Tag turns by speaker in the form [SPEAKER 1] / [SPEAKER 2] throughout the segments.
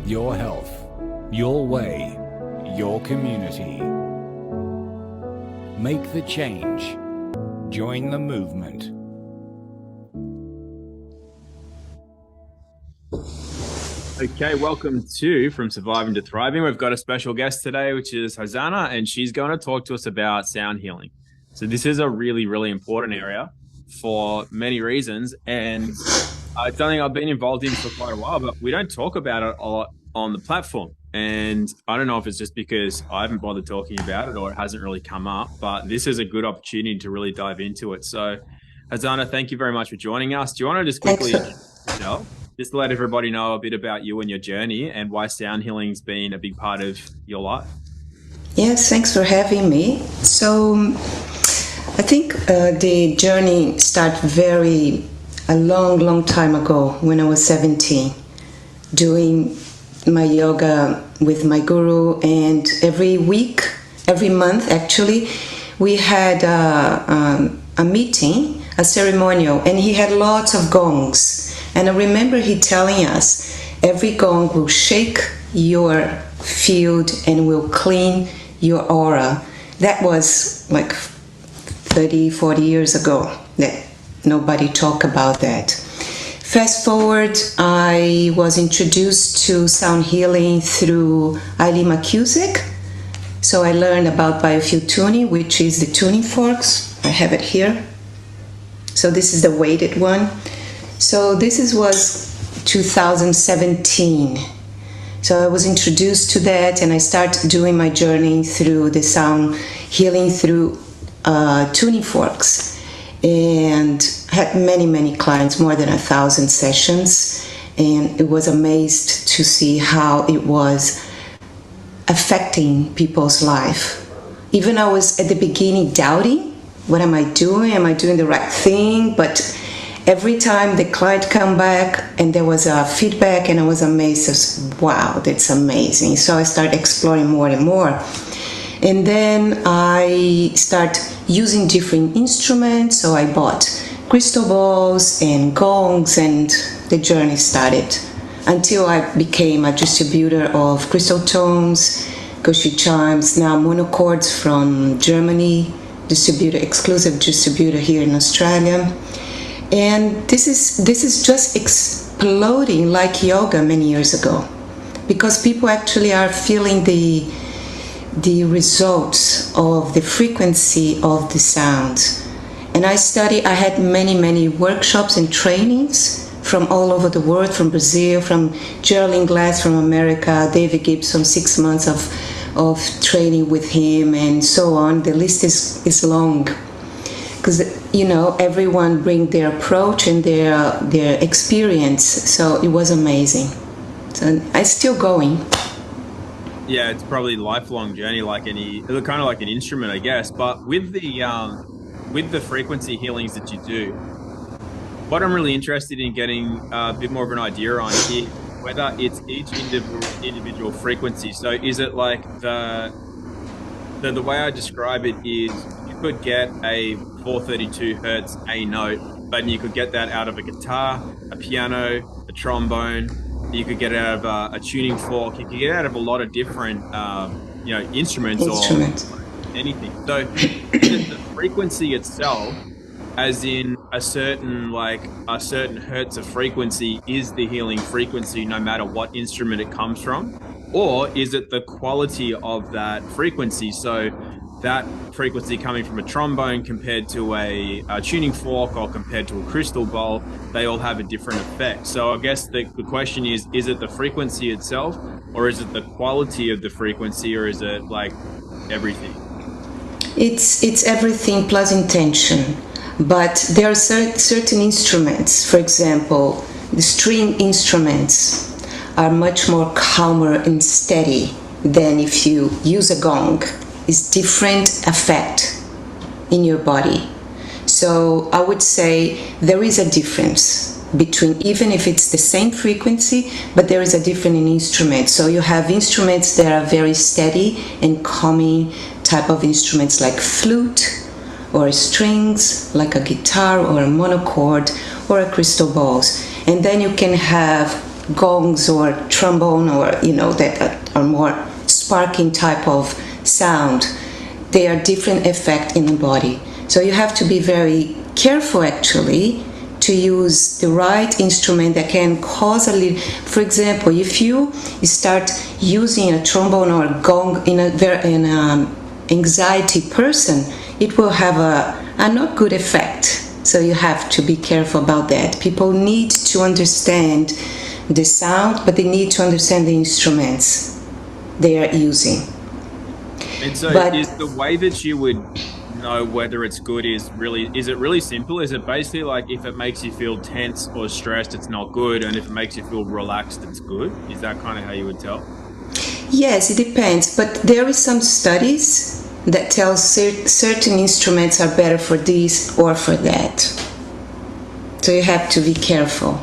[SPEAKER 1] your health, your way, your community. Make the change. Join the movement.
[SPEAKER 2] Okay, welcome to From Surviving to Thriving. We've got a special guest today, which is Hosanna, and she's going to talk to us about sound healing. So this is a really, really important area for many reasons, and it's something I've been involved in for quite a while, but we don't talk about it a lot on the platform. And I don't know if it's just because I haven't bothered talking about it or it hasn't really come up, but this is a good opportunity to really dive into it. So, Hosanna, thank you very much for joining us. Do you want to just quickly, just to let everybody know a bit about you and your journey and why sound healing's been a big part of your life?
[SPEAKER 3] Yes, thanks for having me. So, I think the journey started a long time ago when I was 17, doing my yoga with my guru, and every month actually, we had a meeting, a ceremonial, and he had lots of gongs. And I remember he telling us, every gong will shake your field and will clean your aura. That was like 30, 40 years ago that nobody talked about that. Fast forward, I was introduced to sound healing through Eileen McCusick. So I learned about biofield tuning, which is the tuning forks. I have it here. So this is the weighted one. So this was 2017. So I was introduced to that, and I started doing my journey through the sound healing through tuning forks. And had many clients, more than 1,000 sessions, and it was amazed to see how it was affecting people's life. Even I was at the beginning doubting, what am I doing? Am I doing the right thing? But every time the client come back and there was a feedback, and I was amazed, wow, that's amazing. So I started exploring more and more. And then I start using different instruments. So I bought crystal balls and gongs, and the journey started until I became a distributor of crystal tones, koshi chimes, now monochords from Germany, exclusive distributor here in Australia. And this is just exploding like yoga many years ago, because people actually are feeling the results of the frequency of the sound. And I had many workshops and trainings from all over the world, from Brazil, from Geraldine Glass from America, David Gibson, 6 months of training with him, and so on. The list is long, because everyone bring their approach and their experience. So it was amazing. So I'm still going.
[SPEAKER 2] Yeah, it's probably a lifelong journey, kind of like an instrument, I guess. But with the frequency healings that you do, what I'm really interested in getting a bit more of an idea on is whether it's each individual frequency. So is it like the way I describe it is, you could get a 432 hertz A note, but you could get that out of a guitar, a piano, a trombone. You could get it out of a tuning fork. You could get it out of a lot of different, instruments or anything. So the frequency itself, as in a certain hertz of frequency, is the healing frequency no matter what instrument it comes from? Or is it the quality of that frequency? So that frequency coming from a trombone compared to a tuning fork or compared to a crystal bowl, they all have a different effect. So I guess the question is it the frequency itself, or is it the quality of the frequency, or is it like everything?
[SPEAKER 3] It's everything plus intention. But there are certain instruments, for example, the string instruments are much more calmer and steady than if you use a gong. It's different effect in your body. So I would say there is a difference between, even if it's the same frequency, but there is a difference in instruments. So you have instruments that are very steady and calming type of instruments like flute, or strings like a guitar or a monochord or a crystal balls. And then you can have gongs or trombone or that are more sparking type of sound, they are different effect in the body. So you have to be very careful actually to use the right instrument that can cause a little. For example, if you start using a trombone or a gong in an anxiety person, it will have a not good effect. So you have to be careful about that. People need to understand the sound, but they need to understand the instruments they are using.
[SPEAKER 2] And so is the way that you would know whether it's good is it really simple? Is it basically like if it makes you feel tense or stressed, it's not good, and if it makes you feel relaxed, it's good? Is that kind of how you would tell?
[SPEAKER 3] Yes, it depends, but there is some studies that tell certain instruments are better for this or for that. So you have to be careful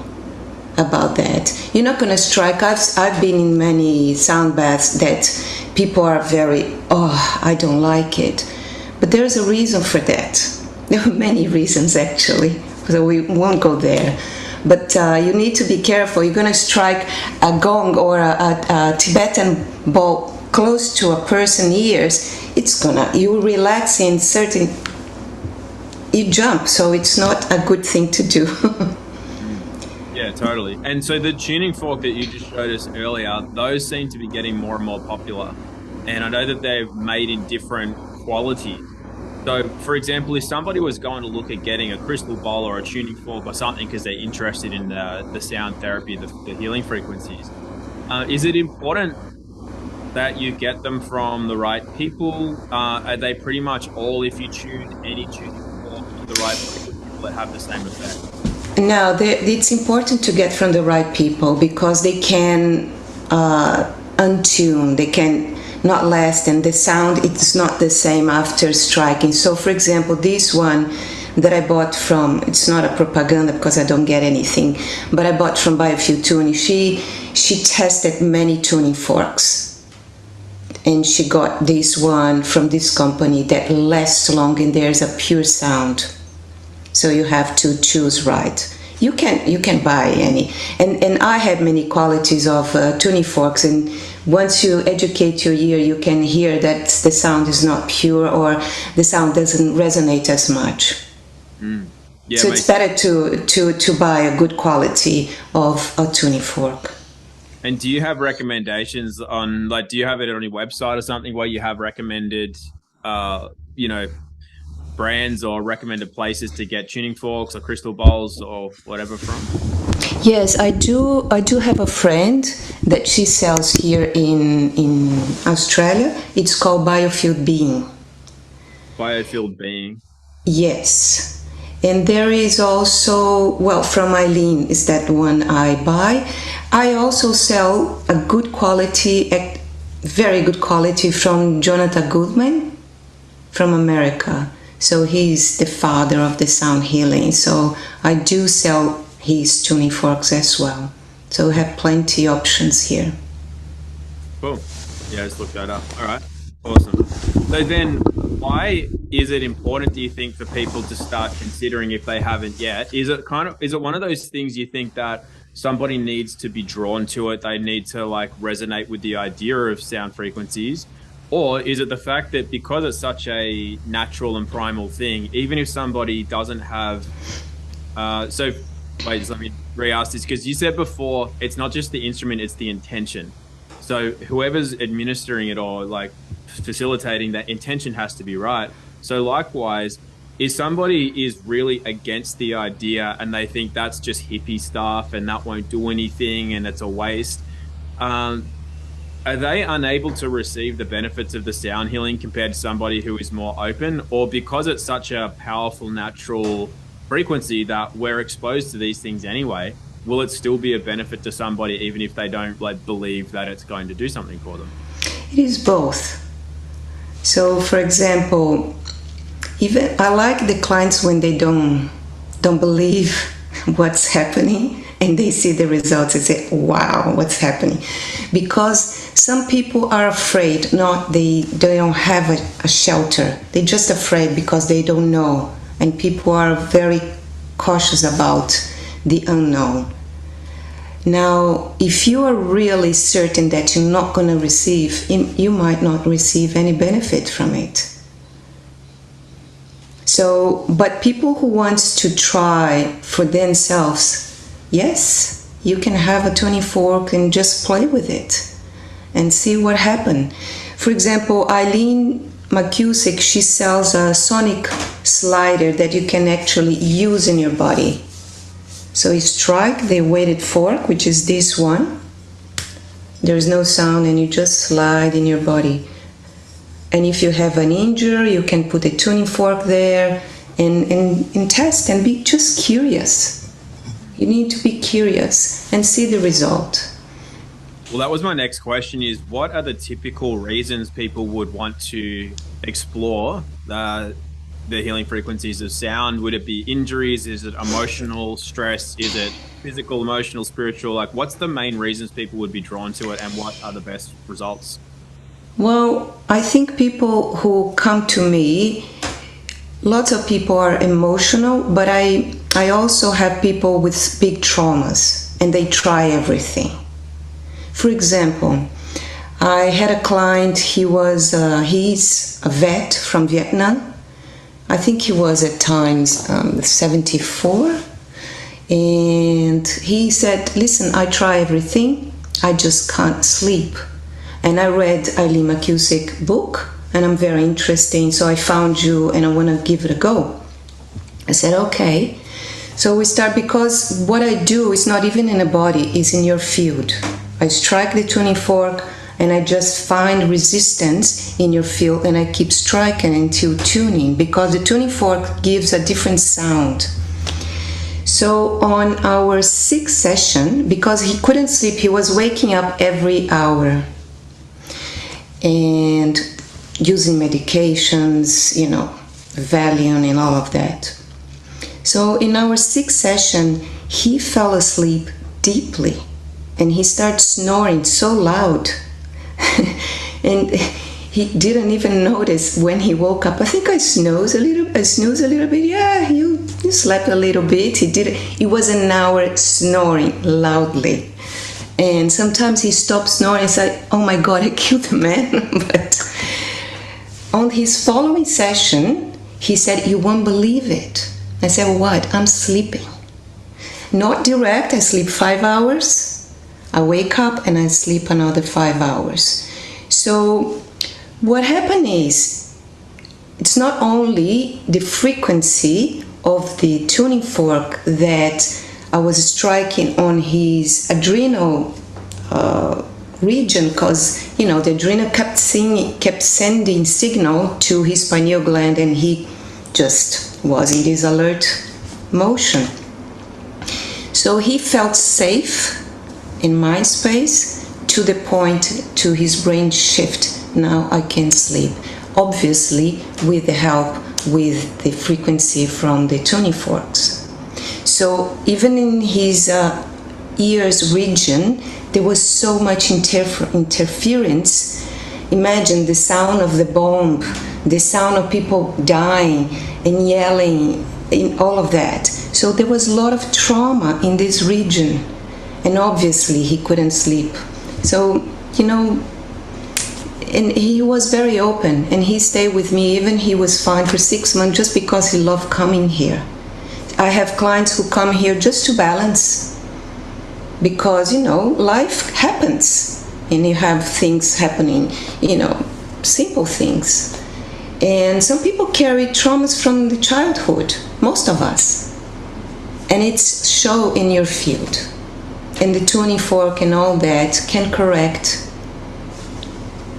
[SPEAKER 3] about that. You're not going to strike. I've been in many sound baths that people are very, I don't like it. But there's a reason for that. There are many reasons actually, so we won't go there. But you need to be careful. You're going to strike a gong or a Tibetan ball close to a person's ears, you relax in certain, you jump, so it's not a good thing to do.
[SPEAKER 2] Yeah, totally. And so the tuning fork that you just showed us earlier, those seem to be getting more and more popular. And I know that they're made in different qualities. So, for example, if somebody was going to look at getting a crystal bowl or a tuning fork or something because they're interested in the sound therapy, the healing frequencies, is it important that you get them from the right people? Are they pretty much all, if you tune any tuning fork to the right people, that have the same effect?
[SPEAKER 3] No, it's important to get from the right people because they can untune, they can not last, and the sound it's not the same after striking. So for example, this one that I bought from, it's not a propaganda because I don't get anything, but I bought from Biofield Tuning. She tested many tuning forks and she got this one from this company that lasts long and there's a pure sound. So you have to choose right. You can buy any, and I have many qualities of tuning forks, and once you educate your ear, you can hear that the sound is not pure or the sound doesn't resonate as much. Yeah, so it's better to buy a good quality of a tuning fork.
[SPEAKER 2] And do you have recommendations on, like, do you have it on your website or something where you have recommended, brands or recommended places to get tuning forks or crystal bowls or whatever from?
[SPEAKER 3] Yes, I do have a friend that she sells here in Australia. It's called Biofield Being.
[SPEAKER 2] Biofield Being.
[SPEAKER 3] Yes. And there is also, from Eileen is that one I buy. I also sell a good quality, very good quality from Jonathan Goodman from America. So he's the father of the sound healing. So I do sell his tuning forks as well. So we have plenty options here.
[SPEAKER 2] Cool. Yeah, let's look that up. All right. Awesome. So then why is it important, do you think, for people to start considering if they haven't yet? Is it one of those things you think that somebody needs to be drawn to it? They need to resonate with the idea of sound frequencies? Or is it the fact that because it's such a natural and primal thing, even if somebody doesn't have, let me re-ask this, because you said before, it's not just the instrument, it's the intention. So whoever's administering it or facilitating, that intention has to be right. So likewise, if somebody is really against the idea and they think that's just hippie stuff and that won't do anything and it's a waste, are they unable to receive the benefits of the sound healing compared to somebody who is more open? Or because it's such a powerful natural frequency that we're exposed to these things anyway, will it still be a benefit to somebody even if they don't believe that it's going to do something for them?
[SPEAKER 3] It is both. So for example, even I like the clients when they don't believe what's happening and they see the results and say, wow, what's happening? Because some people are afraid, they don't have a shelter. They're just afraid because they don't know. And people are very cautious about the unknown. Now, if you are really certain that you're not going to receive, you might not receive any benefit from it. So, but people who want to try for themselves, yes, you can have a tuning fork and just play with it and see what happens. For example, Eileen McCusick, she sells a sonic slider that you can actually use in your body. So you strike the weighted fork, which is this one. There's no sound and you just slide in your body. And if you have an injury, you can put a tuning fork there and test and be just curious. You need to be curious and see the result.
[SPEAKER 2] Well, that was my next question, is what are the typical reasons people would want to explore the healing frequencies of sound? Would it be injuries? Is it emotional stress? Is it physical, emotional, spiritual? Like, what's the main reasons people would be drawn to it, and what are the best results?
[SPEAKER 3] Well, I think people who come to me, lots of people are emotional, but I also have people with big traumas, and they try everything. For example, I had a client, he's a vet from Vietnam. I think he was at times 74. And he said, listen, I try everything, I just can't sleep. And I read Eileen McCusick's book, and I'm very interested, so I found you and I want to give it a go. I said, okay. So we start, because what I do is not even in the body, it's in your field. I strike the tuning fork and I just find resistance in your field, and I keep striking until tuning, because the tuning fork gives a different sound. So on our 6th session, because he couldn't sleep, he was waking up every hour and using medications, Valium and all of that. So in our 6th session, he fell asleep deeply, and he started snoring so loud. And he didn't even notice when he woke up. I think I snoozed a little bit. Yeah, you slept a little bit. He was an hour snoring loudly. And sometimes he stopped snoring and said, oh my God, I killed the man. But on his following session, he said, you won't believe it. I said, well, what? I'm sleeping. Not direct, I sleep 5 hours. I wake up and I sleep another 5 hours. So what happened is, it's not only the frequency of the tuning fork that I was striking on his adrenal region, because the adrenal kept sending signal to his pineal gland, and he just was in this alert motion. So he felt safe in my space, to the point to his brain shift. Now I can sleep, obviously with the help with the frequency from the tuning forks. So even in his ears region, there was so much interference. Imagine the sound of the bomb, the sound of people dying and yelling, and all of that. So there was a lot of trauma in this region, and obviously he couldn't sleep. So, and he was very open, and he stayed with me. Even he was fine for 6 months, just because he loved coming here. I have clients who come here just to balance, because life happens and you have things happening, simple things. And some people carry traumas from the childhood, most of us, and it's show in your field. And the tuning fork and all that can correct,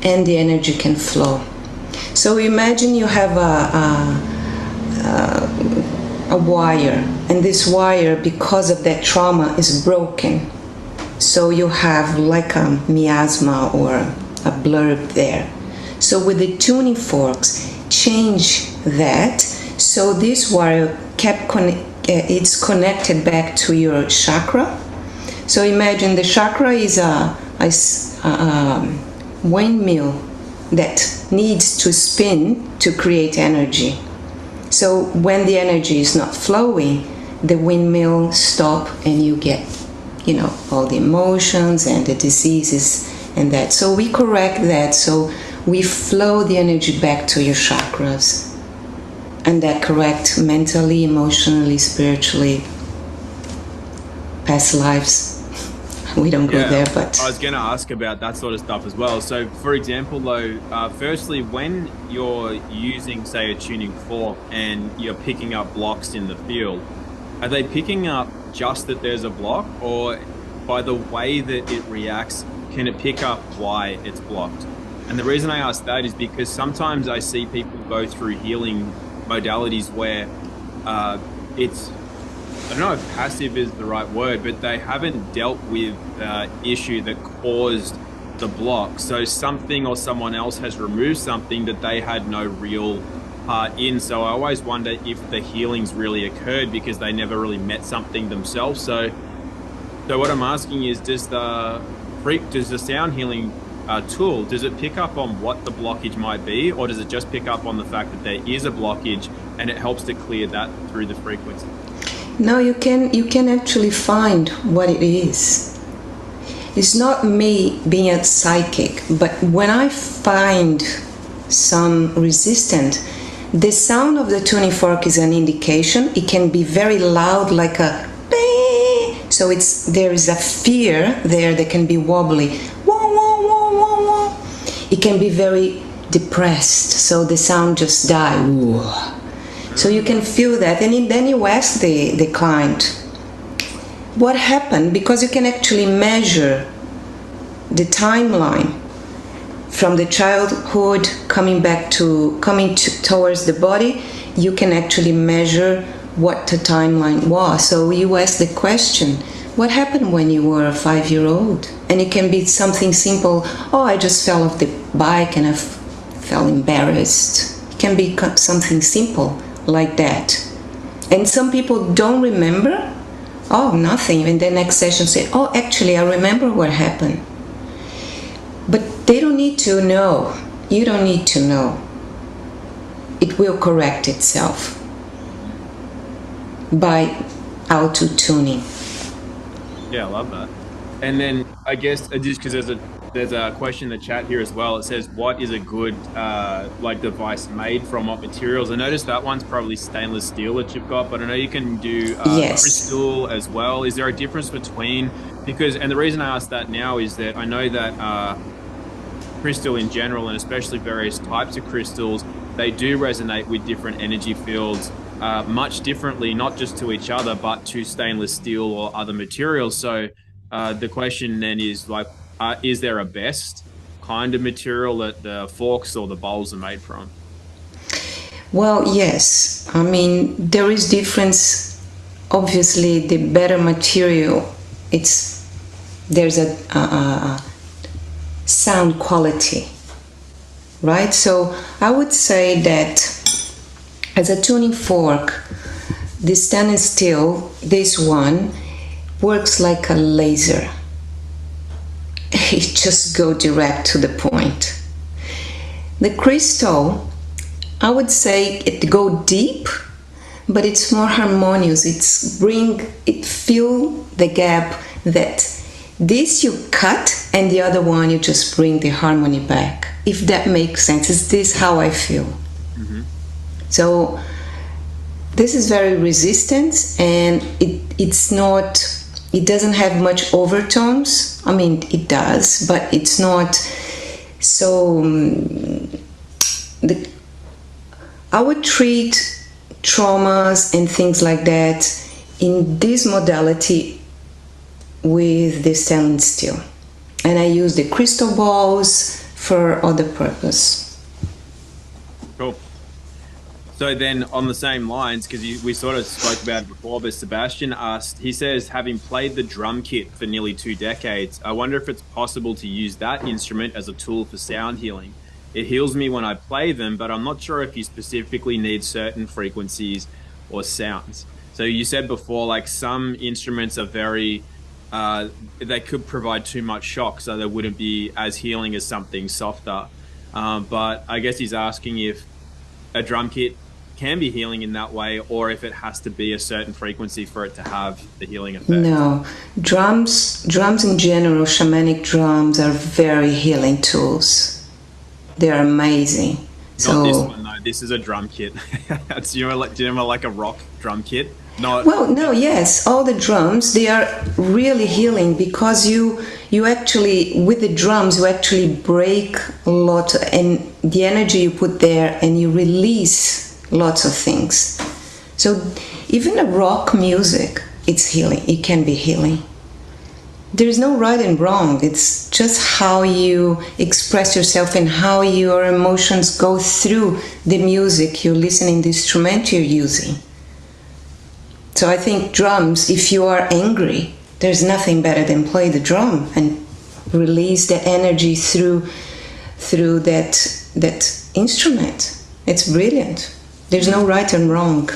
[SPEAKER 3] and the energy can flow. So imagine you have a wire, and this wire, because of that trauma, is broken. So you have like a miasma or a blurb there. So with the tuning forks, change that, so this wire it's connected back to your chakra. So imagine the chakra is a windmill that needs to spin to create energy. So when the energy is not flowing, the windmill stop and you get all the emotions and the diseases and that. So we correct that. So we flow the energy back to your chakras. And that correct mentally, emotionally, spiritually, past lives. We don't go there, but
[SPEAKER 2] I was going to ask about that sort of stuff as well. So, for example, though, firstly, when you're using, say, a tuning fork and you're picking up blocks in the field, are they picking up just that there's a block, or by the way that it reacts, can it pick up why it's blocked? And the reason I ask that is because sometimes I see people go through healing modalities where it's, I don't know if passive is the right word, but they haven't dealt with the issue that caused the block. So something or someone else has removed something that they had no real part in. So I always wonder if the healings really occurred because they never really met something themselves. So what I'm asking is, does the sound healing tool, does it pick up on what the blockage might be, or does it just pick up on the fact that there is a blockage and it helps to clear that through the frequency?
[SPEAKER 3] No, you can actually find what it is. It's not me being a psychic, but when I find some resistance, the sound of the tuning fork is an indication. It can be very loud, like a bang. So there is a fear there that can be wobbly. Wah, wah, wah, wah, wah. It can be very depressed, so the sound just dies. Whoa. So you can feel that, and then you ask the client, what happened? Because you can actually measure the timeline from the childhood coming towards the body. You can actually measure what the timeline was. So you ask the question, what happened when you were a 5-year-old? And it can be something simple. Oh, I just fell off the bike and I felt embarrassed. It can be something simple like that. And some people don't remember. Oh, nothing. And the next session say, oh, actually, I remember what happened. But they don't need to know. You don't need to know. It will correct itself by auto-tuning.
[SPEAKER 2] Yeah, I love that. And then I guess just because there's a question in the chat here as well. It says, what is a good device made from? What materials? I noticed that one's probably stainless steel that you've got, but I know you can do
[SPEAKER 3] yes.
[SPEAKER 2] crystal as well. Is there a difference between, and the reason I ask that now is that I know that crystal in general, and especially various types of crystals, they do resonate with different energy fields much differently, not just to each other, but to stainless steel or other materials. So the question then is is there a best kind of material that the forks or the bowls are made from?
[SPEAKER 3] Well, yes. I mean, there is difference. Obviously, the better material, there's a sound quality, right? So I would say that as a tuning fork, the stainless steel, this one, works like a laser. It just goes direct to the point. The crystal, I would say it go deep, but it's more harmonious. It fill the gap that this you cut and the other one you just bring the harmony back. If that makes sense, is this how I feel? Mm-hmm. So this is very resistant, and it doesn't have much overtones. I mean, it does, but it's not so. I would treat traumas and things like that in this modality with the stainless steel, and I use the crystal balls for other purpose.
[SPEAKER 2] Cool. So then on the same lines, because we sort of spoke about it before, but Sebastian asked, he says, having played the drum kit for nearly 2 decades, I wonder if it's possible to use that instrument as a tool for sound healing. It heals me when I play them, but I'm not sure if you specifically need certain frequencies or sounds. So you said before, like some instruments are very, they could provide too much shock, so they wouldn't be as healing as something softer. But I guess he's asking if a drum kit can be healing in that way, or if it has to be a certain frequency for it to have the healing effect.
[SPEAKER 3] No, drums in general, shamanic drums are very healing tools. They are amazing.
[SPEAKER 2] Not this one though. This is a drum kit. That's do you remember like a rock drum kit? Not
[SPEAKER 3] Well, no, yes, all the drums, they are really healing because you actually, with the drums, you actually break a lot, and the energy you put there, and you release lots of things. So even a rock music, it's healing. It can be healing. There's no right and wrong. It's just how you express yourself and how your emotions go through the music you're listening, the instrument you're using. So I think drums, if you are angry, there's nothing better than play the drum and release the energy through that instrument. It's brilliant. There's no right and wrong.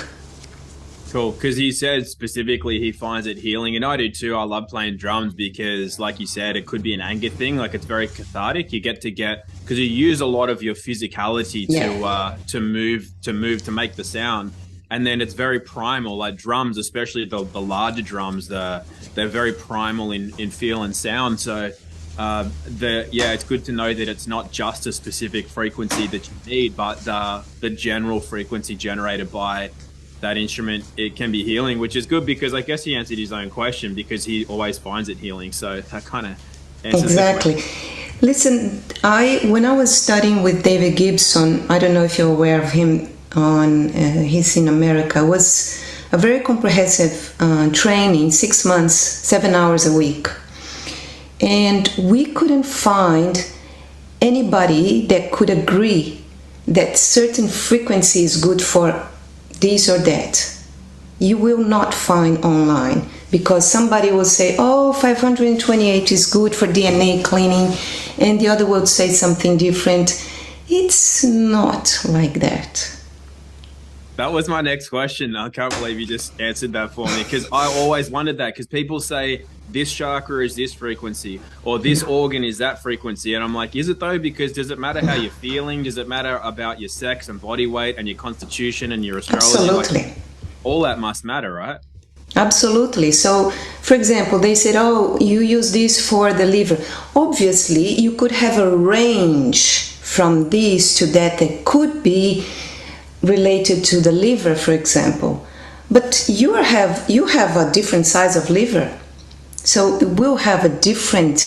[SPEAKER 2] cool, because he said specifically he finds it healing, and I do too. I love playing drums because, like you said, it could be an anger thing. Like it's very cathartic. You get because you use a lot of your physicality to move to make the sound. And then it's very primal, like drums, especially the larger drums, they're very primal in feel and sound. So it's good to know that it's not just a specific frequency that you need, but the general frequency generated by that instrument, it can be healing, which is good because I guess he answered his own question because he always finds it healing. So that kind of answers
[SPEAKER 3] exactly.
[SPEAKER 2] the question.
[SPEAKER 3] Listen, when I was studying with David Gibson, I don't know if you're aware of him. He's in America, was a very comprehensive training, 6 months, 7 hours a week, and we couldn't find anybody that could agree that certain frequency is good for this or that. You will not find online, because somebody will say, oh, 528 is good for DNA cleaning, and the other will say something different. It's not like that.
[SPEAKER 2] That was my next question. I can't believe you just answered that for me, because I always wondered that, because people say this chakra is this frequency or this organ is that frequency. And I'm like, is it though? Because does it matter how you're feeling? Does it matter about your sex and body weight and your constitution and your astrology?
[SPEAKER 3] Absolutely.
[SPEAKER 2] Like, all that must matter, right?
[SPEAKER 3] Absolutely. So, for example, they said, oh, you use this for the liver. Obviously, you could have a range from this to that could be related to the liver, for example, but you have a different size of liver, so it will have a different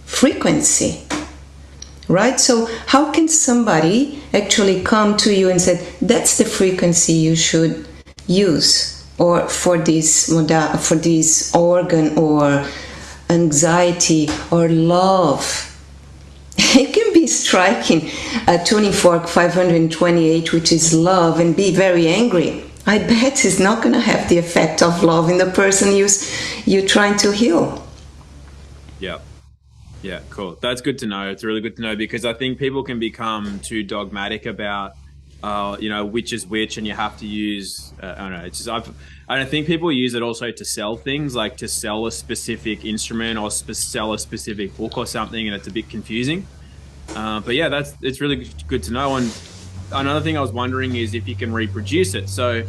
[SPEAKER 3] frequency, right? So how can somebody actually come to you and say that's the frequency you should use, or for this organ, or anxiety, or love? It can be striking a tuning fork 528, which is love, and be very angry. I bet it's not going to have the effect of love in the person you're trying to heal.
[SPEAKER 2] Yeah, cool. That's good to know. It's really good to know, because I think people can become too dogmatic about, which is which, and you have to use. I don't know. It's just I think people use it also to sell things, like to sell a specific instrument or sell a specific book or something, and it's a bit confusing. But yeah, it's really good to know. And another thing I was wondering is if you can reproduce it. So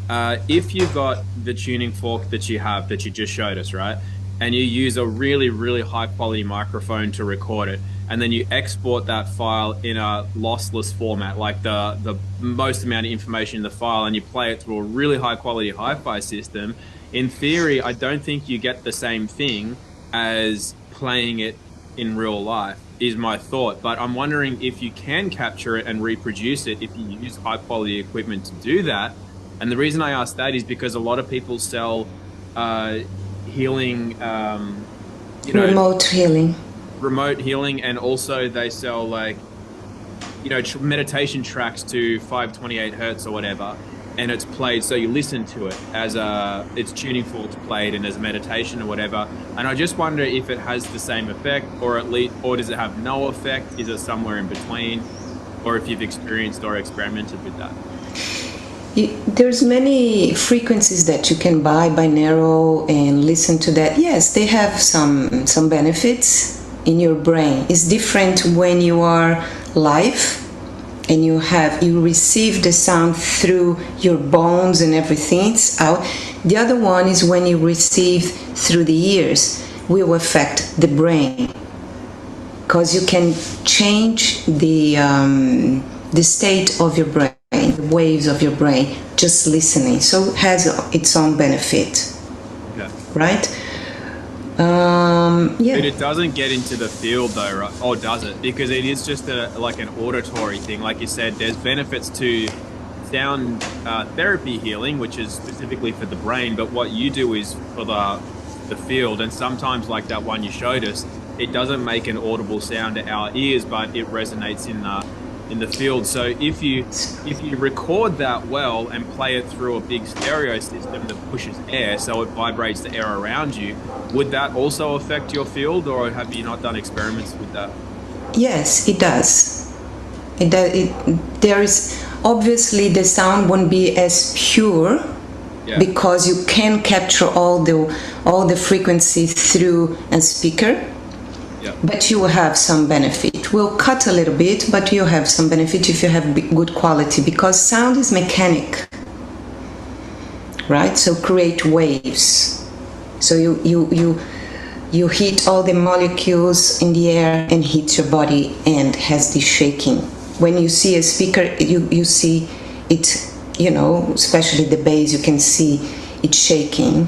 [SPEAKER 2] if you've got the tuning fork that you just showed us, right, and you use a really, really high quality microphone to record it, and then you export that file in a lossless format, like the most amount of information in the file, and you play it through a really high quality hi-fi system, in theory, I don't think you get the same thing as playing it in real life, is my thought. But I'm wondering if you can capture it and reproduce it if you use high quality equipment to do that. And the reason I ask that is because a lot of people sell healing, remote healing, and also they sell meditation tracks to 528 hertz or whatever, and it's played, so you listen to it as it's tuning forks played and as meditation or whatever. And I just wonder if it has the same effect, or does it have no effect? Is it somewhere in between, or if you've experienced or experimented with that?
[SPEAKER 3] There's many frequencies that you can buy binaural and listen to that. Yes, they have some benefits in your brain. It's different when you are live, and you receive the sound through your bones and everything's out. The other one is when you receive through the ears, will affect the brain, because you can change the state of your brain, the waves of your brain, just listening. So it has its own benefit.
[SPEAKER 2] Yeah.
[SPEAKER 3] Right? Yeah.
[SPEAKER 2] But it doesn't get into the field though, right? Or does it? Because it is just like an auditory thing. Like you said, there's benefits to sound therapy healing, which is specifically for the brain. But what you do is for the field. And sometimes, like that one you showed us, it doesn't make an audible sound to our ears, but it resonates in the field. So if you record that well and play it through a big stereo system that pushes air, so it vibrates the air around you, would that also affect your field, or have you not done experiments with that?
[SPEAKER 3] Yes, it does. It does. There is obviously the sound won't be as pure, yeah, because you can capture all the frequency through a speaker. Yeah. But you will have some benefit. We'll cut a little bit, but you'll have some benefit if you have good quality, because sound is mechanic, right? So create waves. So you hit all the molecules in the air and hit your body and has this shaking. When you see a speaker, you see it, especially the bass, you can see it shaking.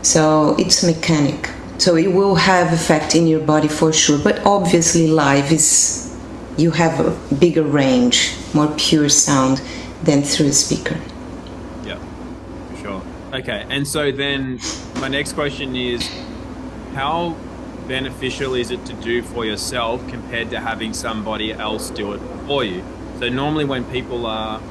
[SPEAKER 3] So it's mechanic. So it will have effect in your body for sure. But obviously live you have a bigger range, more pure sound than through a speaker.
[SPEAKER 2] Yeah, for sure. Okay, and so then my next question is, how beneficial is it to do for yourself compared to having somebody else do it for you? So normally when people are,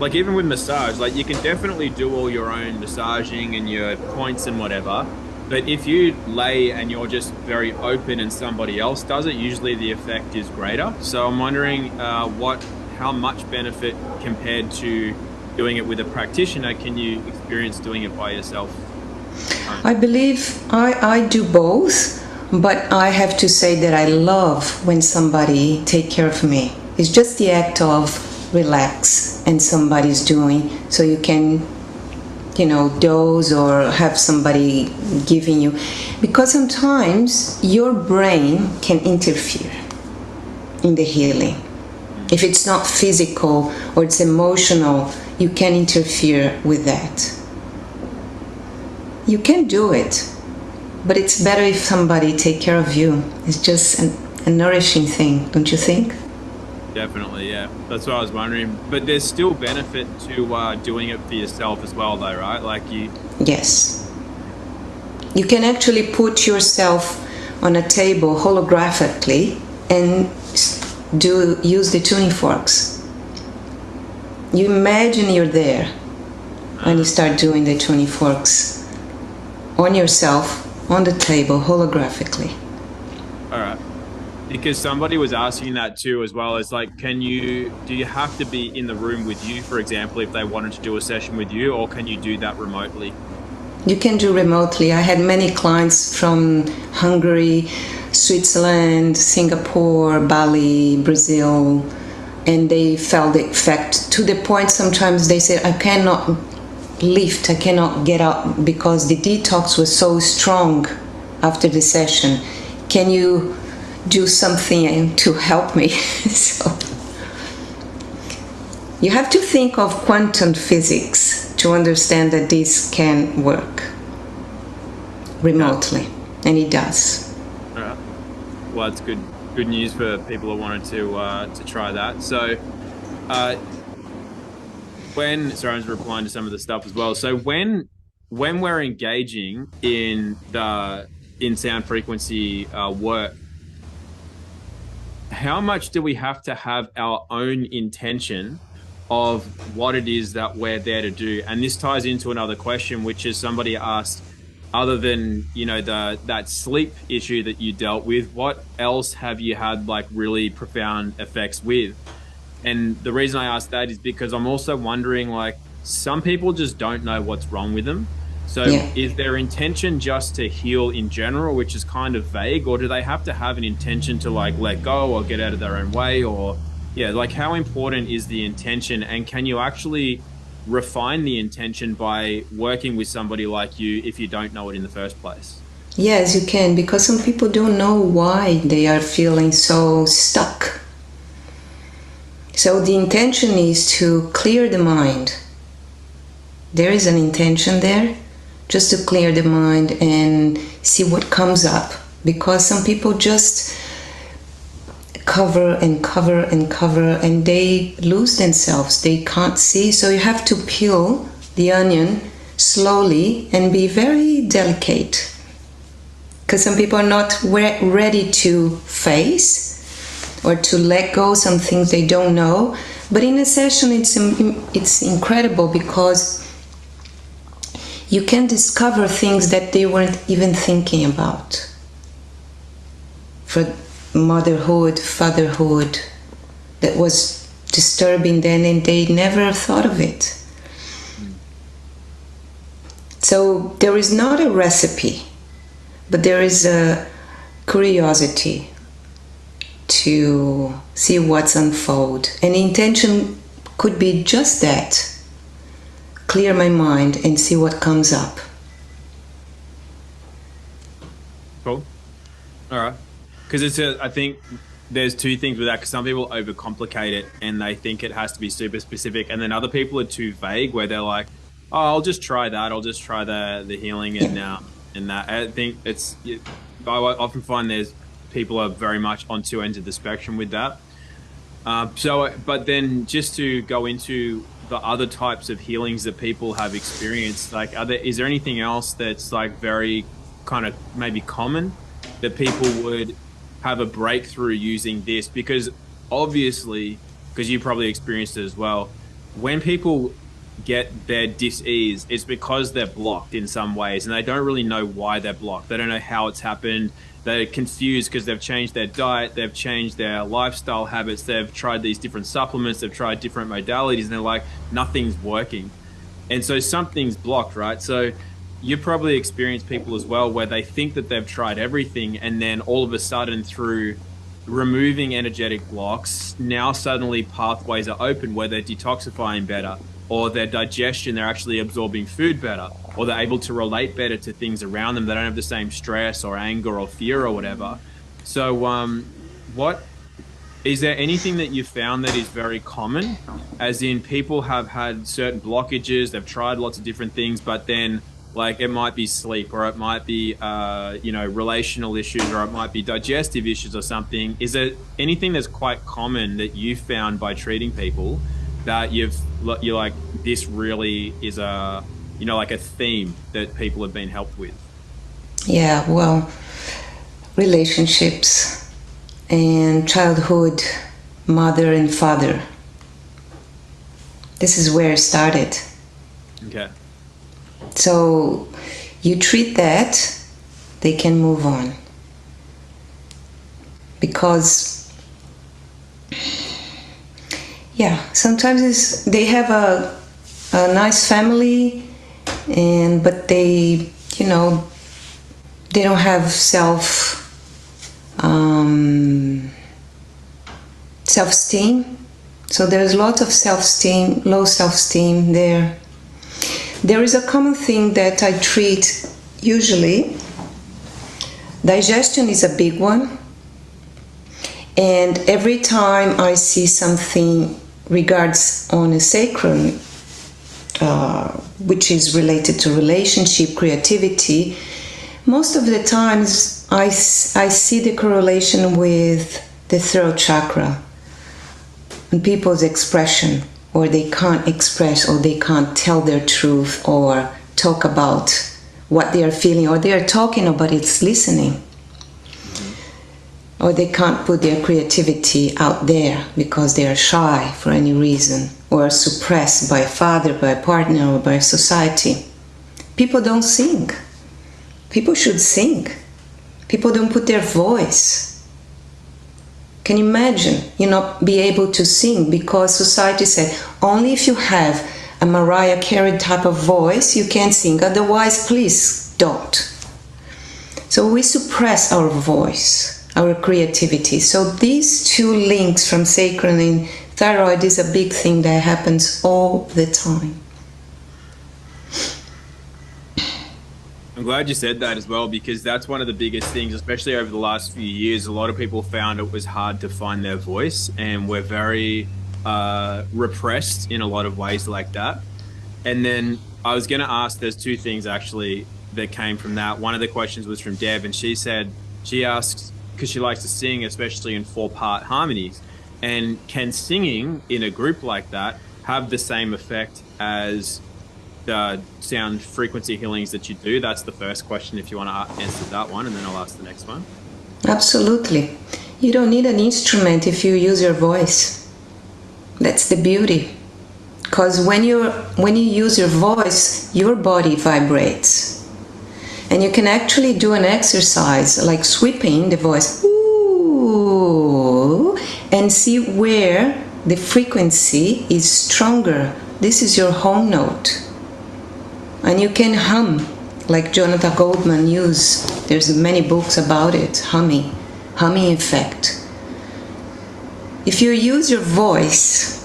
[SPEAKER 2] like even with massage, like you can definitely do all your own massaging and your points and whatever, but if you lay and you're just very open and somebody else does it, usually the effect is greater. So I'm wondering how much benefit compared to doing it with a practitioner can you experience doing it by yourself?
[SPEAKER 3] I believe I do both, but I have to say that I love when somebody take care of me. It's just the act of relax and somebody's doing, so you can doze or have somebody giving you, because sometimes your brain can interfere in the healing. If it's not physical or it's emotional, you can interfere with that. You can do it, but it's better if somebody take care of you. It's just a nourishing thing, don't you think?
[SPEAKER 2] Definitely, yeah. That's what I was wondering. But there's still benefit to doing it for yourself as well, though, right? Like you...
[SPEAKER 3] Yes. You can actually put yourself on a table holographically and use the tuning forks. You imagine you're there when you start doing the tuning forks on yourself, on the table, holographically.
[SPEAKER 2] All right. Because somebody was asking that too, as well as like, do you have to be in the room with you, for example, if they wanted to do a session with you, or can you do that remotely?
[SPEAKER 3] You can do remotely. I had many clients from Hungary, Switzerland, Singapore, Bali, Brazil, and they felt the effect to the point sometimes they said, I cannot lift, I cannot get up because the detox was so strong after the session. Can you do something to help me? So you have to think of quantum physics to understand that this can work remotely, and it does.
[SPEAKER 2] All right. Well, that's good news for people who wanted to try that. So I'm just replying to some of the stuff as well. So when we're engaging in sound frequency work, how much do we have to have our own intention of what it is that we're there to do? And this ties into another question, which is somebody asked, other than, that sleep issue that you dealt with, what else have you had like really profound effects with? And the reason I ask that is because I'm also wondering, like, some people just don't know what's wrong with them. So is their intention just to heal in general, which is kind of vague, or do they have to have an intention to like let go or get out of their own way, or Yeah, like how important is the intention, and can you actually refine the intention by working with somebody like you if you don't know it in the first place?
[SPEAKER 3] Yes, you can, because some people don't know why they are feeling so stuck. So the intention is to clear the mind. There is an intention there, just to clear the mind and see what comes up. Because some people just cover and cover and cover, and they lose themselves. They can't see. So you have to peel the onion slowly and be very delicate. Because some people are not ready to face or to let go some things they don't know. But in a session, it's incredible, because you can discover things that they weren't even thinking about. For motherhood, fatherhood, that was disturbing then, and they never thought of it. So there is not a recipe, but there is a curiosity to see what's unfold. And the intention could be just that. Clear my mind and see what comes up.
[SPEAKER 2] Cool. All right. Because I think there's two things with that. Because some people overcomplicate it and they think it has to be super specific, and then other people are too vague, where they're like, "Oh, I'll just try that. I'll just try the healing and that." I think I often find there's people are very much on two ends of the spectrum with that. But then just to go into the other types of healings that people have experienced, like, is there anything else that's like very kind of maybe common that people would have a breakthrough using this? Because obviously, because you probably experienced it as well, when people get their dis-ease, it's because they're blocked in some ways, and they don't really know why they're blocked. They don't know how it's happened. They're confused because they've changed their diet, they've changed their lifestyle habits, they've tried these different supplements, they've tried different modalities, and they're like, nothing's working. And so something's blocked, right? So you probably experienced people as well where they think that they've tried everything, and then all of a sudden, through removing energetic blocks, now suddenly pathways are open where they're detoxifying better, or their digestion, they're actually absorbing food better, or they're able to relate better to things around them. They don't have the same stress or anger or fear or whatever. So what is there anything that you found that is very common, as in people have had certain blockages, they've tried lots of different things, but then like it might be sleep, or it might be relational issues, or it might be digestive issues or something? Is there anything that's quite common that you found by treating people that you're like, this really is a like a theme that people have been helped with?
[SPEAKER 3] Yeah, well, relationships and childhood, mother and father. This is where it started.
[SPEAKER 2] Okay.
[SPEAKER 3] So you treat that, they can move on. Because, yeah, sometimes they have a nice family, but they they don't have self-esteem. So there's lots of self-esteem, low self-esteem there. There is a common thing that I treat usually. Digestion is a big one. And every time I see something regards on a sacrum, which is related to relationship, creativity, most of the times I see the correlation with the throat chakra and people's expression, or they can't express, or they can't tell their truth, or talk about what they are feeling, or they are talking about it's listening. Or they can't put their creativity out there because they are shy for any reason, or suppressed by a father, by a partner, or by society. People don't sing. People should sing. People don't put their voice. Can you imagine not be able to sing because society said only if you have a Mariah Carey type of voice you can sing, otherwise please don't. So we suppress our voice, our creativity. So these two links from sacral and thyroid is a big thing that happens all the time.
[SPEAKER 2] I'm glad you said that as well, because that's one of the biggest things, especially over the last few years. A lot of people found it was hard to find their voice, and we're very repressed in a lot of ways like that. And then I was going to ask, there's two things actually that came from that. One of the questions was from Deb, and she said, she asks, because she likes to sing, especially in 4-part harmonies, and can singing in a group like that have the same effect as the sound frequency healings that you do? That's the first question, if you want to answer that one, and then I'll ask the next one.
[SPEAKER 3] Absolutely. You don't need an instrument if you use your voice. That's the beauty. Because when you use your voice, your body vibrates. And you can actually do an exercise like sweeping the voice, ooh, and see where the frequency is stronger. This is your home note. And you can hum, like Jonathan Goldman used. There's many books about it, humming effect. If you use your voice,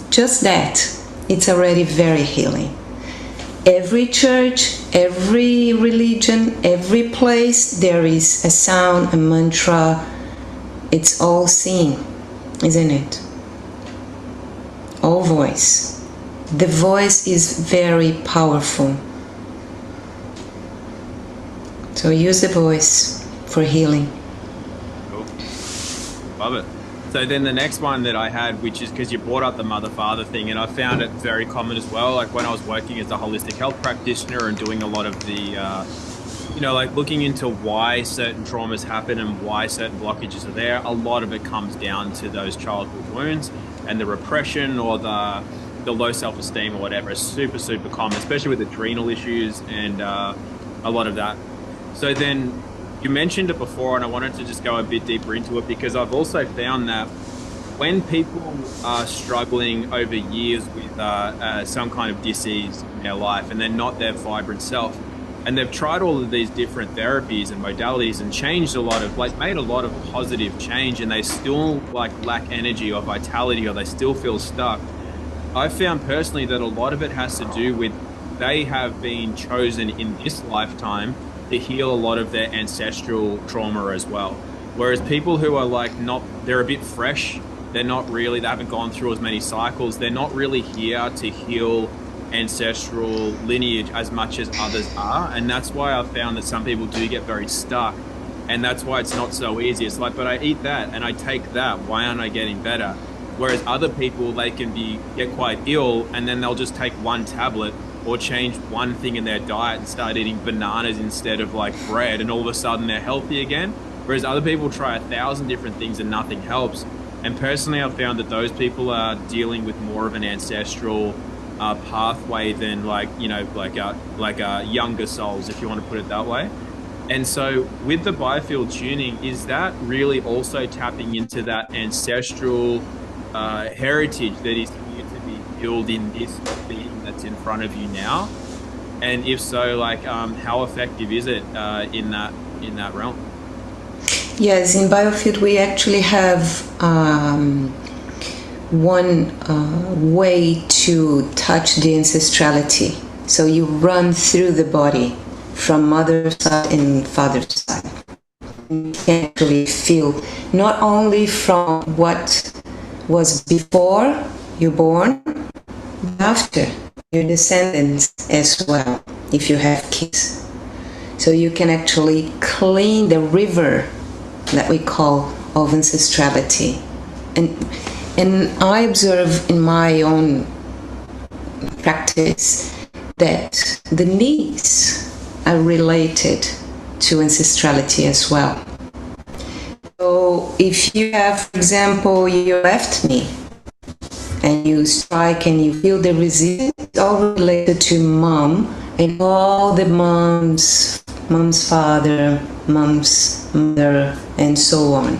[SPEAKER 3] just that, it's already very healing. Every church, every religion, every place, there is a sound, a mantra. It's all singing, isn't it? All voice. The voice is very powerful. So use the voice for healing.
[SPEAKER 2] Cool. Love it. So then the next one that I had, which is because you brought up the mother-father thing, and I found it very common as well. Like when I was working as a holistic health practitioner and doing a lot of the, like looking into why certain traumas happen and why certain blockages are there, a lot of it comes down to those childhood wounds and the repression or the low self-esteem or whatever is super, super common, especially with adrenal issues and a lot of that. So then you mentioned it before, and I wanted to just go a bit deeper into it, because I've also found that when people are struggling over years with some kind of disease in their life and they're not their vibrant self, and they've tried all of these different therapies and modalities and changed a lot of, made a lot of positive change, and they still lack energy or vitality, or they still feel stuck, I found personally that a lot of it has to do with they have been chosen in this lifetime to heal a lot of their ancestral trauma as well. Whereas people who are they're a bit fresh, they haven't gone through as many cycles, they're not really here to heal ancestral lineage as much as others are. And that's why I found that some people do get very stuck, and that's why it's not so easy. It's like, but I eat that and I take that, why aren't I getting better? Whereas other people, they can get quite ill, and then they'll just take one tablet or change one thing in their diet and start eating bananas instead of bread, and all of a sudden they're healthy again. Whereas other people try 1,000 different things and nothing helps. And personally, I've found that those people are dealing with more of an ancestral pathway than younger souls, if you want to put it that way. And so with the biofield tuning, is that really also tapping into that ancestral heritage that is here to be healed in this being that's in front of you now? And if so, how effective is it in that realm?
[SPEAKER 3] Yes, in biofield we actually have one way to touch the ancestrality. So you run through the body from mother's side and father's side. You can actually feel not only from what was before you're born, but after your descendants as well, if you have kids. So you can actually clean the river that we call of ancestrality. And I observe in my own practice that the knees are related to ancestrality as well. So if you have, for example, your left knee and you strike and you feel the resistance, it's all related to mom and all the mom's father, mom's mother, and so on,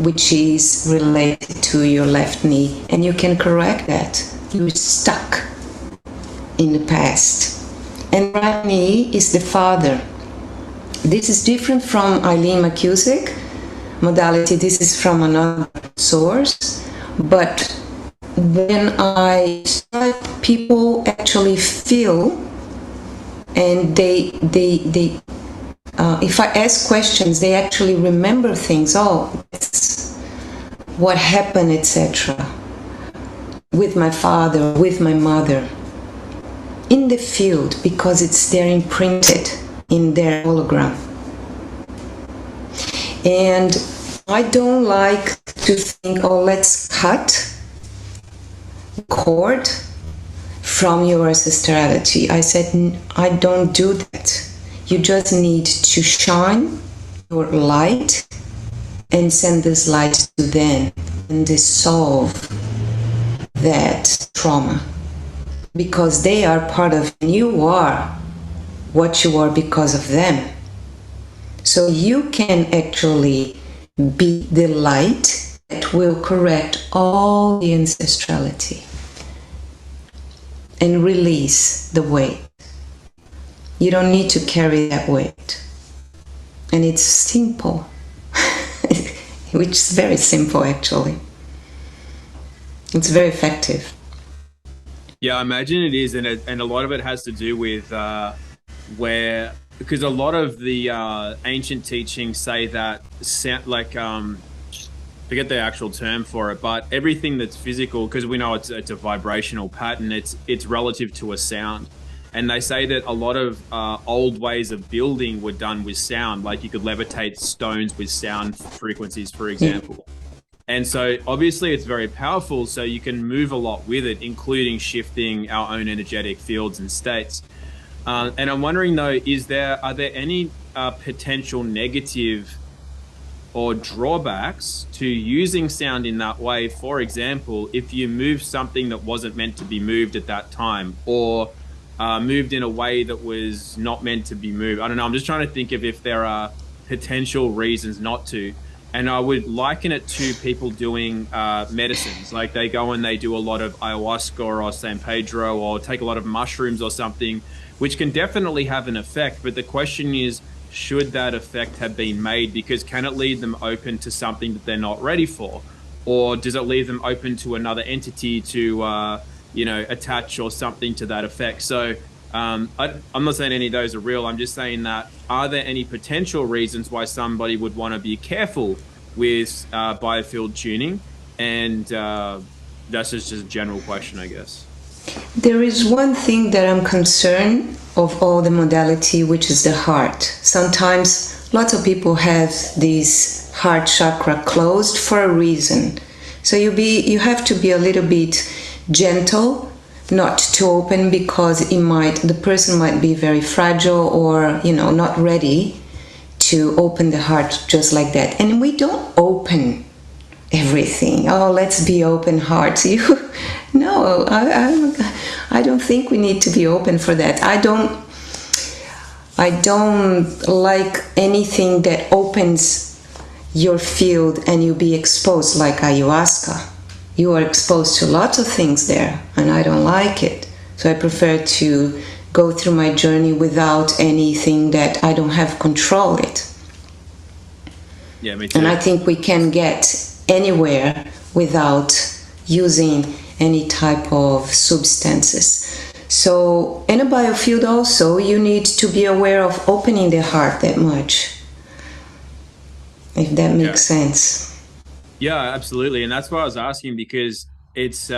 [SPEAKER 3] which is related to your left knee. And you can correct that. You're stuck in the past. And right knee is the father. This is different from Eileen McCusick, modality. This is from another source, but when I start, people actually feel, and they if I ask questions, they actually remember things. Oh, that's what happened, etc. With my father, with my mother, in the field, because it's there imprinted in their hologram. And I don't like to think, oh, let's cut cord from your ancestrality. I said, I don't do that. You just need to shine your light and send this light to them and dissolve that trauma, because they are part of, and you are what you are because of them. So you can actually be the light that will correct all the ancestrality and release the weight. You don't need to carry that weight. And it's simple, which is very simple actually. It's very effective.
[SPEAKER 2] Yeah, I imagine it is, and a lot of it has to do with where, because a lot of the ancient teachings say that forget the actual term for it, but everything that's physical, because we know it's a vibrational pattern, it's relative to a sound. And they say that a lot of old ways of building were done with sound, like you could levitate stones with sound frequencies, for example. And so obviously it's very powerful, so you can move a lot with it, including shifting our own energetic fields and states. And I'm wondering though, are there any potential negative or drawbacks to using sound in that way? For example, if you move something that wasn't meant to be moved at that time, or moved in a way that was not meant to be moved. I don't know. I'm just trying to think of if there are potential reasons not to. And I would liken it to people doing medicines. Like they go and they do a lot of ayahuasca or San Pedro, or take a lot of mushrooms or something, which can definitely have an effect. But the question is, should that effect have been made? Because can it leave them open to something that they're not ready for? Or does it leave them open to another entity to attach or something to that effect? So I'm not saying any of those are real. I'm just saying that, are there any potential reasons why somebody would want to be careful with biofield tuning? And that's just a general question, I guess.
[SPEAKER 3] There is one thing that I'm concerned of all the modality, which is the heart. Sometimes lots of people have this heart chakra closed for a reason. So you have to be a little bit gentle, not to open, because the person might be very fragile or not ready to open the heart just like that. And we don't open everything. Oh, let's be open hearts. No, I don't think we need to be open for that. I don't like anything that opens your field and you be exposed, like ayahuasca. You are exposed to lots of things there, and I don't like it. So I prefer to go through my journey without anything that I don't have control it.
[SPEAKER 2] Yeah, me too.
[SPEAKER 3] And I think we can get anywhere without using any type of substances. So in a biofield also, you need to be aware of opening the heart that much, if that makes sense.
[SPEAKER 2] Yeah, absolutely. And that's why I was asking, because it's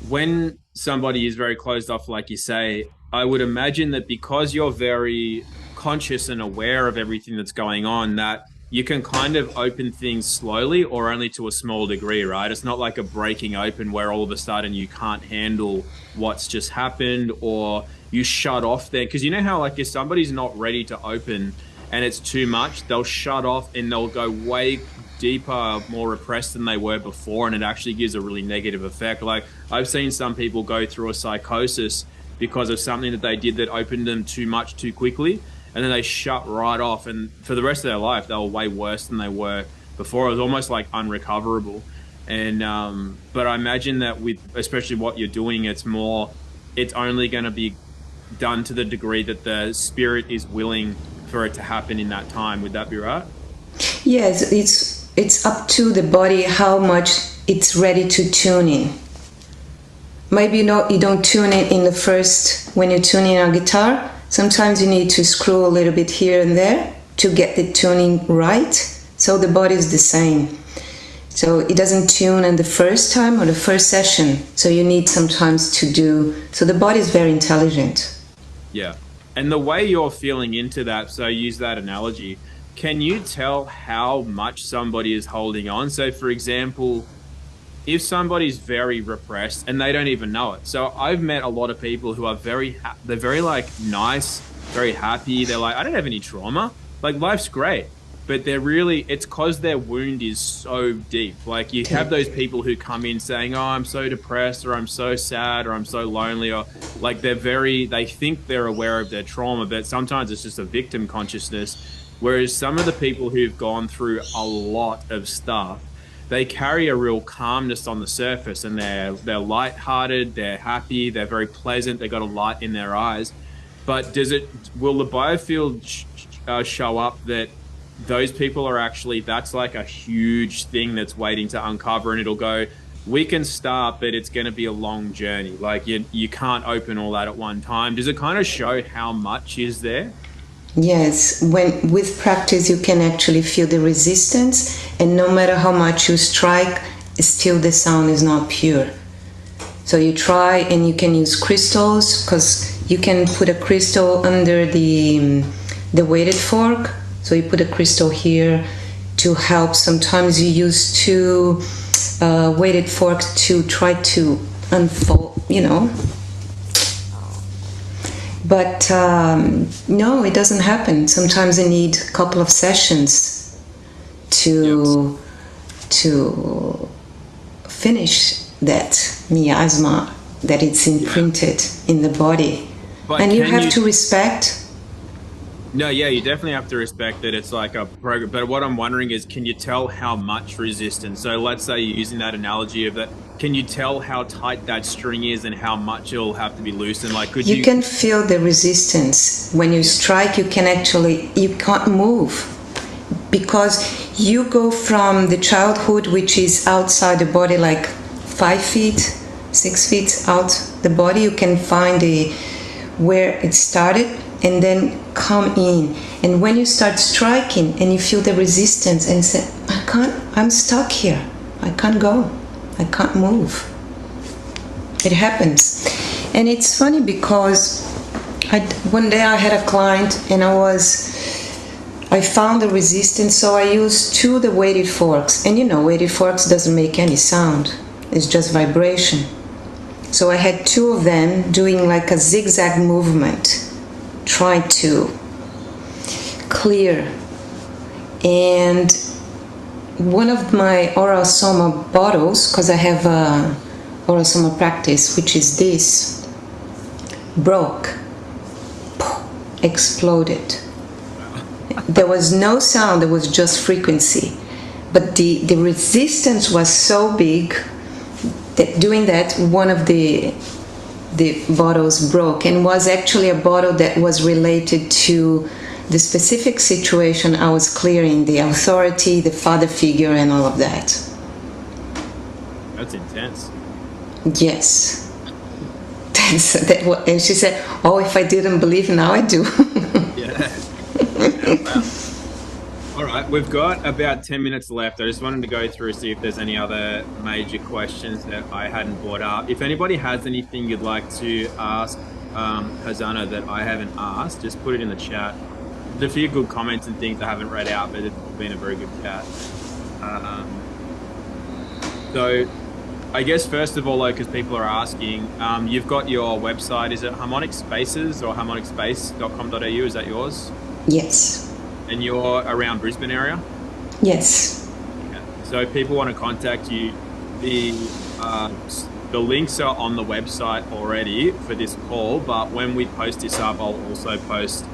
[SPEAKER 2] when somebody is very closed off, like you say, I would imagine that because you're very conscious and aware of everything that's going on, that you can kind of open things slowly or only to a small degree, right? It's not like a breaking open where all of a sudden you can't handle what's just happened, or you shut off there. Because you know how, like, if somebody's not ready to open and it's too much, they'll shut off and they'll go way deeper, more repressed than they were before, and it actually gives a really negative effect. Like, I've seen some people go through a psychosis because of something that they did that opened them too much too quickly, and then they shut right off, and for the rest of their life they were way worse than they were before. It was almost like unrecoverable. And but I imagine that with especially what you're doing, it's only going to be done to the degree that the spirit is willing for it to happen in that time. Would that be right?
[SPEAKER 3] Yes, it's up to the body how much it's ready to tune in. Maybe you don't tune it in the first, when you tune in a guitar. Sometimes you need to screw a little bit here and there to get the tuning right. So the body is the same. So it doesn't tune in the first time or the first session. So you need sometimes to do, so the body is very intelligent.
[SPEAKER 2] Yeah. And the way you're feeling into that, so use that analogy, can you tell how much somebody is holding on? So for example, if somebody's very repressed and they don't even know it. So I've met a lot of people who are they're very like nice, very happy. They're like, I don't have any trauma. Like life's great. But it's because their wound is so deep. Like you have those people who come in saying, oh, I'm so depressed, or I'm so sad, or I'm so lonely, or like they think they're aware of their trauma, but sometimes it's just a victim consciousness. Whereas some of the people who've gone through a lot of stuff, they carry a real calmness on the surface, and they're lighthearted, they're happy, they're very pleasant, they got a light in their eyes. But will the biofield show up that those people are actually, that's like a huge thing that's waiting to uncover, and it'll go, we can start, but it's going to be a long journey. Like you can't open all that at one time. Does it kind of show how much is there?
[SPEAKER 3] Yes, with practice you can actually feel the resistance, and no matter how much you strike, still the sound is not pure. So you try, and you can use crystals, because you can put a crystal under the weighted fork. So you put a crystal here to help. Sometimes you use two weighted forks to try to unfold, But no, it doesn't happen. Sometimes you need a couple of sessions to finish that miasma that it's imprinted in the body.
[SPEAKER 2] But
[SPEAKER 3] and you have to respect.
[SPEAKER 2] No, yeah, you definitely have to respect that it's like a program. But what I'm wondering is, can you tell how much resistance? So let's say you're using that analogy of that. Can you tell how tight that string is and how much it'll have to be loosened? Like, you
[SPEAKER 3] can feel the resistance when you strike. You can't move, because you go from the childhood, which is outside the body, like 5 feet, 6 feet out the body. You can find where it started, and then come in. And when you start striking and you feel the resistance and say, I'm stuck here, I can't go, I can't move, it happens. And it's funny because one day I had a client, and I found the resistance, so I used the weighted forks. And weighted forks doesn't make any sound, it's just vibration. So I had 2 of them doing like a zigzag movement, try to clear. And one of my oral soma bottles, because I have a oral soma practice, which is this, broke, exploded. There was no sound, there was just frequency, but the resistance was so big that doing that, one of the bottles broke, and was actually a bottle that was related to the specific situation I was clearing, the authority, the father figure, and all of that.
[SPEAKER 2] That's intense.
[SPEAKER 3] Yes. And she said, oh, if I didn't believe, now I do.
[SPEAKER 2] Yeah. Wow. All right, we've got about 10 minutes left. I just wanted to go through, see if there's any other major questions that I hadn't brought up. If anybody has anything you'd like to ask Hosanna that I haven't asked, just put it in the chat. There's a few good comments and things I haven't read out, but it's been a very good chat. So I guess first of all, though, because people are asking, you've got your website. Is it Harmonic Spaces or harmonicspace.com.au? Is that yours?
[SPEAKER 3] Yes.
[SPEAKER 2] And you're around Brisbane area?
[SPEAKER 3] Yes.
[SPEAKER 2] Okay. So if people want to contact you, the links are on the website already for this call, but when we post this up, I'll also post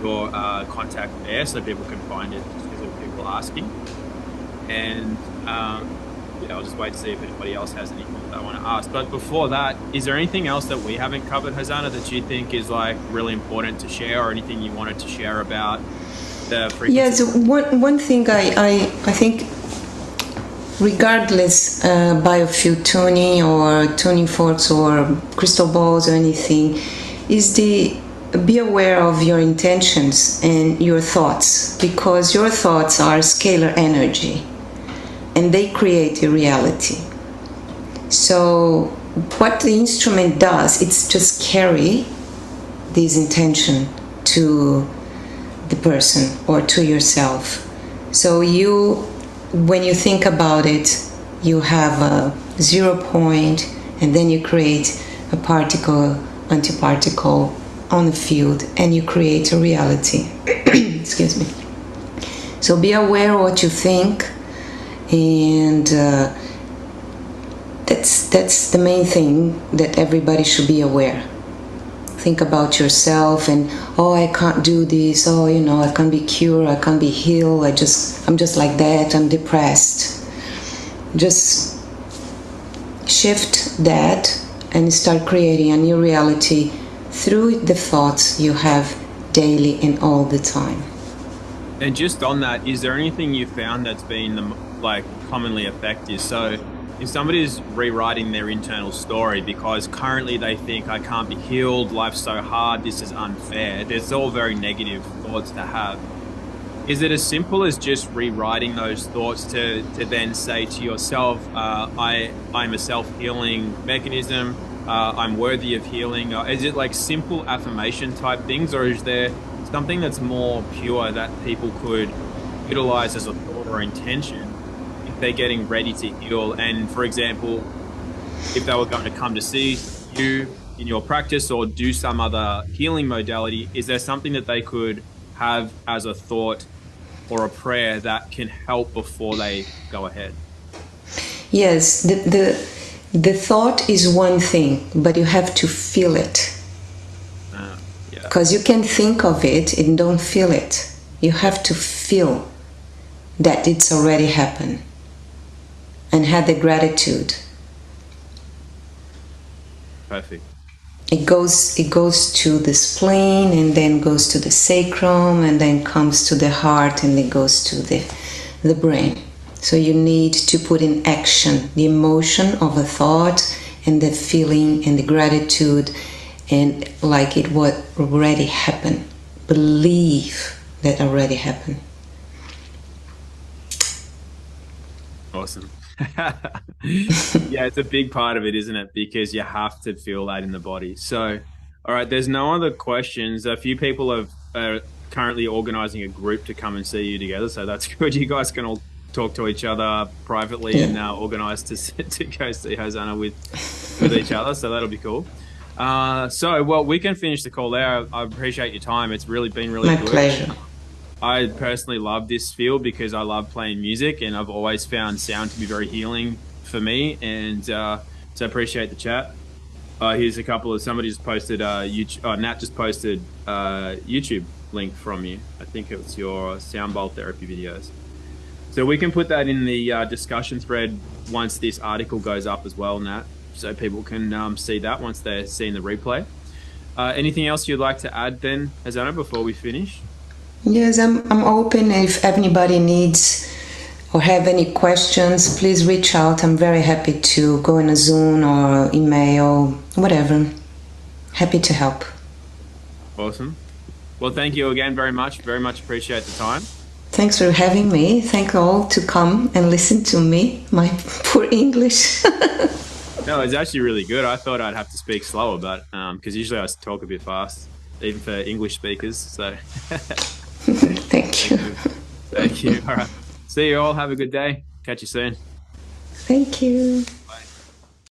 [SPEAKER 2] your contact there so people can find it, just because of people asking. And I'll just wait to see if anybody else has anything that I want to ask. But before that, is there anything else that we haven't covered, Hosanna, that you think is like really important to share, or anything you wanted to share about the frequency?
[SPEAKER 3] Yes, one thing I think, regardless biofield tuning or tuning forks or crystal balls or anything, is be aware of your intentions and your thoughts, because your thoughts are scalar energy and they create a reality. So what the instrument does, it's just carry this intention to the person or to yourself. So when you think about it, you have a 0 point, and then you create a particle, antiparticle on the field, and you create a reality. Excuse me. So be aware of what you think, and that's the main thing that everybody should be aware. Think about yourself and, oh, I can't do this, oh, I can't be cured, I can't be healed, I'm just like that, I'm depressed. Just shift that and start creating a new reality through the thoughts you have daily and all the time.
[SPEAKER 2] And just on that, is there anything you found that's been commonly effective? So if somebody is rewriting their internal story because currently they think, I can't be healed, life's so hard, this is unfair, there's all very negative thoughts to have. Is it as simple as just rewriting those thoughts to then say to yourself, I'm a self-healing mechanism, I'm worthy of healing? Is it like simple affirmation type things, or is there something that's more pure that people could utilize as a thought or intention they're getting ready to heal? And for example, if they were going to come to see you in your practice or do some other healing modality, is there something that they could have as a thought or a prayer that can help before they go ahead?
[SPEAKER 3] Yes, the thought is one thing, but you have to feel it. Because you can think of it and don't feel it. You have to feel that it's already happened, and have the gratitude.
[SPEAKER 2] Perfect.
[SPEAKER 3] It goes to the spleen, and then goes to the sacrum, and then comes to the heart, and it goes to the brain. So you need to put in action the emotion of a thought and the feeling and the gratitude, and like it would already happen. Believe that already happened.
[SPEAKER 2] Awesome. Yeah, it's a big part of it, isn't it? Because you have to feel that in the body. So, all right, there's no other questions. A few people are currently organizing a group to come and see you together. So that's good. You guys can all talk to each other privately and organize to go see Hosanna with each other. So that'll be cool. Well, we can finish the call there. I appreciate your time. It's really been really good.
[SPEAKER 3] My pleasure.
[SPEAKER 2] I personally love this field because I love playing music, and I've always found sound to be very healing for me. And so I appreciate the chat. Here's a couple of, somebody just posted YouTube. Nat just posted YouTube link from you. I think it was your sound bowl therapy videos. So we can put that in the discussion thread once this article goes up as well, Nat, so people can see that once they're seeing the replay. Anything else you'd like to add then, Hosanna, before we finish?
[SPEAKER 3] Yes, I'm open. If anybody needs or have any questions, please reach out. I'm very happy to go in a Zoom or email, whatever. Happy to help. Awesome.
[SPEAKER 2] Well, thank you again very much. Very much appreciate the time.
[SPEAKER 3] Thanks for having me. Thank all to come and listen to me, my poor English.
[SPEAKER 2] No, it's actually really good. I thought I'd have to speak slower, but because usually I talk a bit fast, even for English speakers. So
[SPEAKER 3] Thank you.
[SPEAKER 2] Thank you. All right. See you all. Have a good day. Catch you soon.
[SPEAKER 3] Thank you.